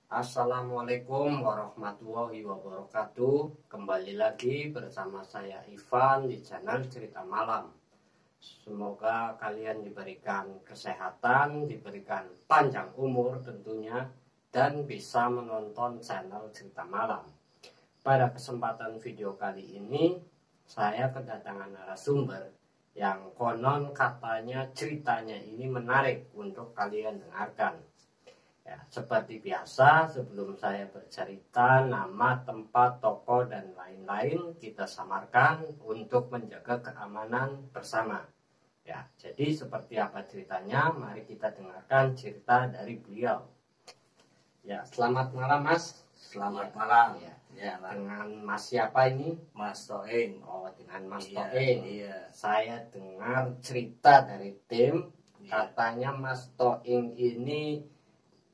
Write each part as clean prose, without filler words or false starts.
Assalamualaikum warahmatullahi wabarakatuh. Kembali lagi bersama saya Ivan di channel Cerita Malam. Semoga kalian diberikan kesehatan, diberikan panjang umur tentunya, dan bisa menonton channel Cerita Malam. Pada kesempatan video kali ini, saya kedatangan narasumber yang konon katanya ceritanya ini menarik untuk kalian dengarkan. Ya, seperti biasa, sebelum saya bercerita nama, tempat, tokoh, dan lain-lain kita samarkan untuk menjaga keamanan bersama. Ya, jadi seperti apa ceritanya? Mari kita dengarkan cerita dari beliau. Ya, selamat malam Mas. Selamat malam. Ya, dengan Mas siapa ini? Mas Toeng. Oh, dengan Mas Iya, Toeng. iya. Saya dengar cerita dari tim, Iya. katanya Mas Toeng ini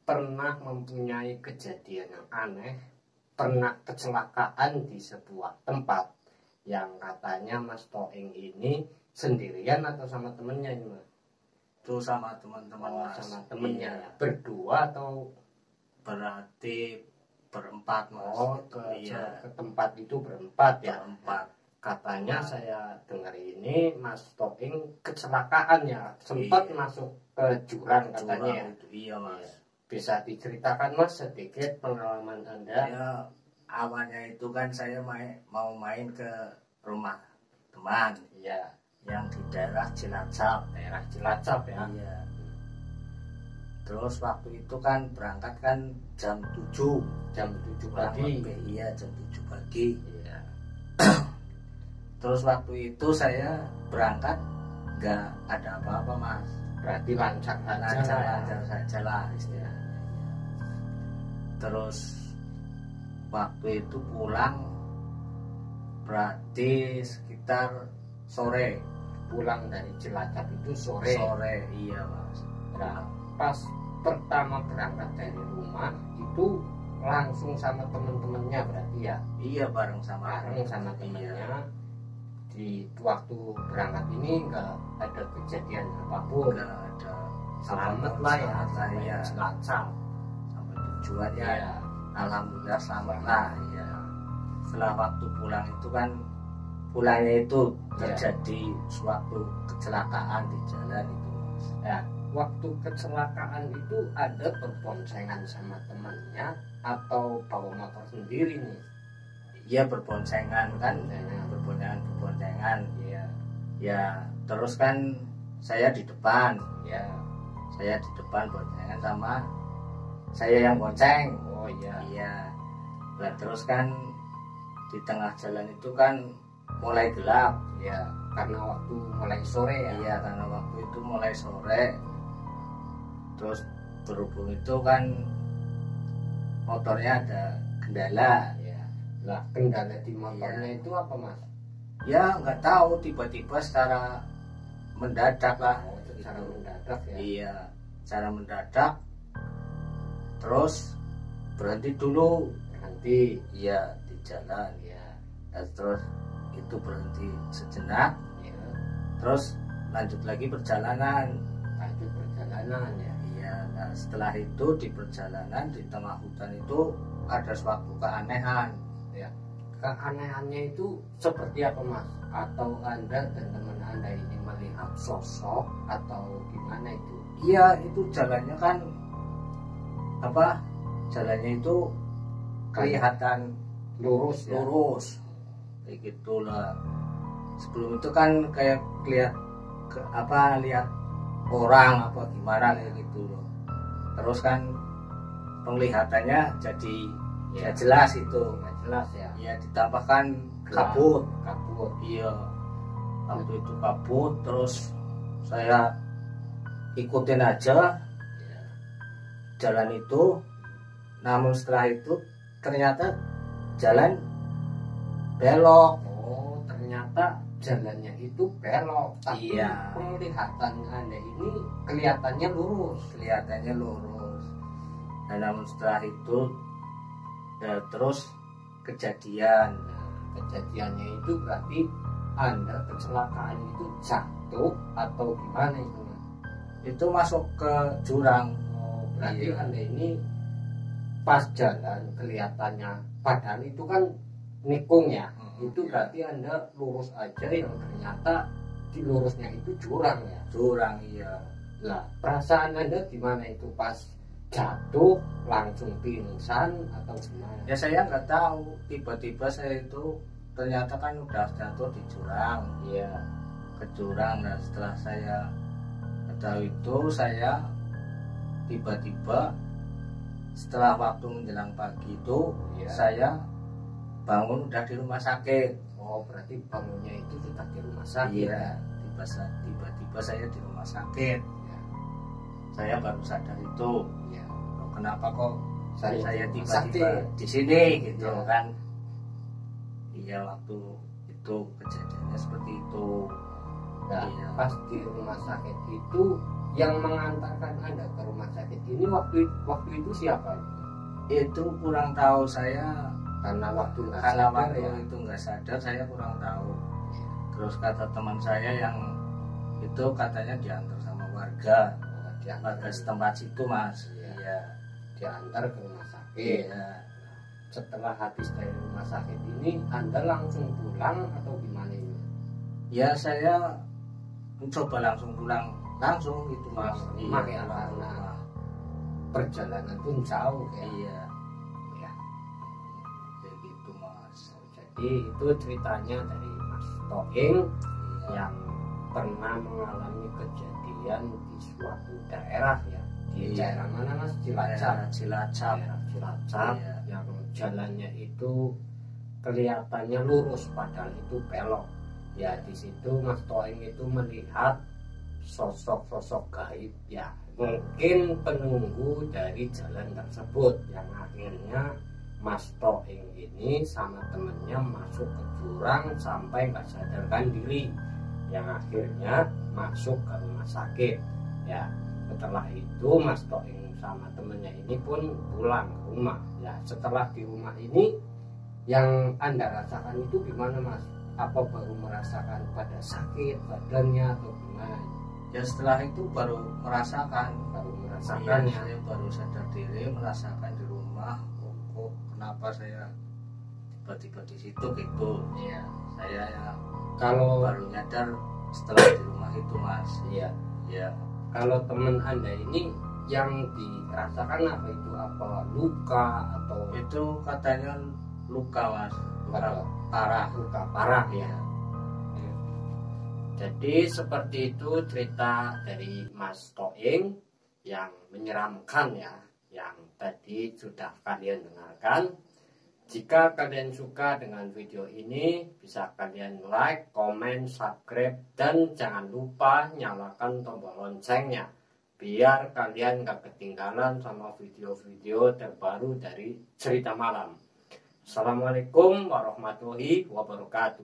pernah mempunyai kejadian yang aneh, pernah kecelakaan di sebuah tempat yang katanya Mas Toeng ini sendirian atau sama temennya ini Mas? Itu sama teman-teman Mas. Sama temennya. Iya. Berdua atau Berarti berempat Mas. oh Iya. ke tempat itu berempat ya? Berempat. Katanya saya dengar ini Mas Toeng kecelakaan ya, sempat Iya. masuk ke jurang katanya ya? Itu iya Mas. Bisa diceritakan Mas sedikit pengalaman Anda? Ya, awalnya itu kan saya mau main ke rumah teman Iya, yang di daerah Cilacap. daerah Cilacap ya. Iya. Terus waktu itu kan berangkat kan jam 7 Jam 7 kurang pagi. lebih. Iya, jam 7 pagi. Iya. Terus waktu itu saya berangkat nggak ada apa-apa Mas. Berarti lancar Lancar saja. saja lah istilahnya. Terus waktu itu pulang berarti sekitar sore. Pulang dari Cilacap itu sore. Sore iya Mas. Nah, pas pertama berangkat dari rumah itu langsung sama temen-temennya berarti ya? Iya bareng sama temennya. Iya. Di waktu berangkat ini nggak ada kejadian apapun. Nggak ada. Selamat lah ya, Selamat lah, sampai iya. Cilacap. Sampai tujuannya. Iya. Alhamdulillah selamat lah. Iya. Setelah waktu pulang itu kan pulangnya itu terjadi suatu kecelakaan di jalan itu Mas. Ya, waktu kecelakaan itu ada berboncengan sama temannya atau bawa motor sendiri nih? Iya berboncengan kan, berboncengan. Iya, Ya terus kan saya di depan, ya. saya di depan boncengan sama saya yang bonceng. Oh iya. Iya. Nah terus kan di tengah jalan itu kan mulai gelap. Ya, karena waktu mulai sore ya. Iya karena waktu itu mulai sore. Terus berhubung itu kan motornya ada kendala. Ya. Lah, kendala di motornya itu apa, Mas? Ya nggak tahu tiba-tiba secara mendadak lah. Oh, secara mendadak ya. Iya, secara mendadak. Terus berhenti dulu. Berhenti. Iya di jalan. Ya. Dan terus itu berhenti sejenak. Ya. Terus lanjut lagi perjalanan. Lanjut perjalanan ya. Iya. Nah, setelah itu di perjalanan di tengah hutan itu ada suatu keanehan. Ya. Keanehannya itu seperti apa, Mas? Atau Anda dan teman Anda ini melihat sosok atau gimana itu? Iya itu jalannya kan apa? Jalannya itu kelihatan Lurus ya. lurus kayak gitulah. Sebelum itu kan kayak lihat orang apa gimana kayak gitu loh. Terus kan penglihatannya jadi Ya. ya jelas itu. Nggak jelas ya. Ya ditambahkan Gelap. kabut. Kabut. Iya. Waktu itu kabut terus saya ikutin aja Ya. jalan itu. Namun setelah itu ternyata jalan belok. Oh, ternyata jalannya itu belok. Tapi Iya. penglihatan Anda ini kelihatannya lurus. Kelihatannya lurus. Dan namun setelah itu ya, terus kejadian. Nah, kejadiannya itu berarti Anda kecelakaan itu jatuh atau gimana itu? Itu masuk ke jurang. Oh, berarti Iya. Anda ini pas jalan kelihatannya padahal itu kan nikung ya, itu berarti Anda lurus aja yang ternyata di lurusnya itu jurang ya. Jurang, iya. Lah perasaan Anda gimana itu pas jatuh langsung pingsan atau gimana? Ya saya nggak tahu, tiba-tiba saya itu ternyata kan udah jatuh di jurang, Iya. ke jurang. Dan setelah saya tahu itu, saya tiba-tiba setelah waktu menjelang pagi itu, Iya. saya bangun udah di rumah sakit. Oh berarti bangunnya itu sudah di rumah sakit. Iya, tiba-tiba saya di rumah sakit. Ya. Saya baru sadar itu, Ya. loh, kenapa kok saya di rumah tiba-tiba sakit. di sini gitu Iya. kan. Iya, waktu itu kejadiannya seperti itu. Nah, Iya. pas di rumah sakit itu yang mengantarkan Anda ke rumah sakit ini waktu itu siapa? Itu kurang tahu saya, Karena waktu nggak karena sadar waktu ya. itu nggak sadar, saya kurang tahu. Terus kata teman saya yang itu katanya diantar sama warga Diantar, setempat situ, Mas. Iya. Iya. diantar ke rumah sakit. Iya. Setelah habis dari rumah sakit ini Anda langsung pulang atau gimana ini? Ya saya mencoba langsung pulang langsung gitu, Mas. Rumah ya, pulang karena rumah. perjalanan pun jauh ya. Iya, Ya. kayak gitu, Mas. Jadi itu ceritanya dari Mas Toing Iya. yang pernah mengalami kejadian di suatu daerah ya. Di Iya. daerah mana Mas? Cilacap. Daerah Cilacap. Daerah Cilacap Iya. yang jalannya itu kelihatannya lurus padahal itu belok. Ya di situ Mas Toing itu melihat sosok-sosok gaib ya. Mungkin penunggu dari jalan tersebut yang akhirnya Mas Toing ini sama temennya masuk ke jurang sampai nggak sadarkan diri, yang akhirnya masuk ke rumah sakit ya. Setelah itu Mas Toing sama temennya ini pun pulang ke rumah ya. Setelah di rumah ini yang Anda rasakan itu gimana Mas? Apa baru merasakan pada sakit badannya atau gimana? Ya setelah itu baru merasakan. Baru Iya, merasakan ya. saya baru sadar diri, merasakan di rumah. Kok kenapa saya tiba-tiba di situ gitu? Iya. Saya ya Kalau baru nyadar setelah di rumah itu, Mas. iya, Ya, kalau teman Anda ini yang dirasakan apa itu? Apa luka atau itu katanya luka, Mas. Luka Parah. luka parah ya? Jadi seperti itu cerita dari Mas Toing yang menyeramkan ya, yang tadi sudah kalian dengarkan. Jika kalian suka dengan video ini, bisa kalian like, komen, subscribe, dan jangan lupa nyalakan tombol loncengnya biar kalian gak ketinggalan sama video-video terbaru dari Cerita Malam. Assalamualaikum warahmatullahi wabarakatuh.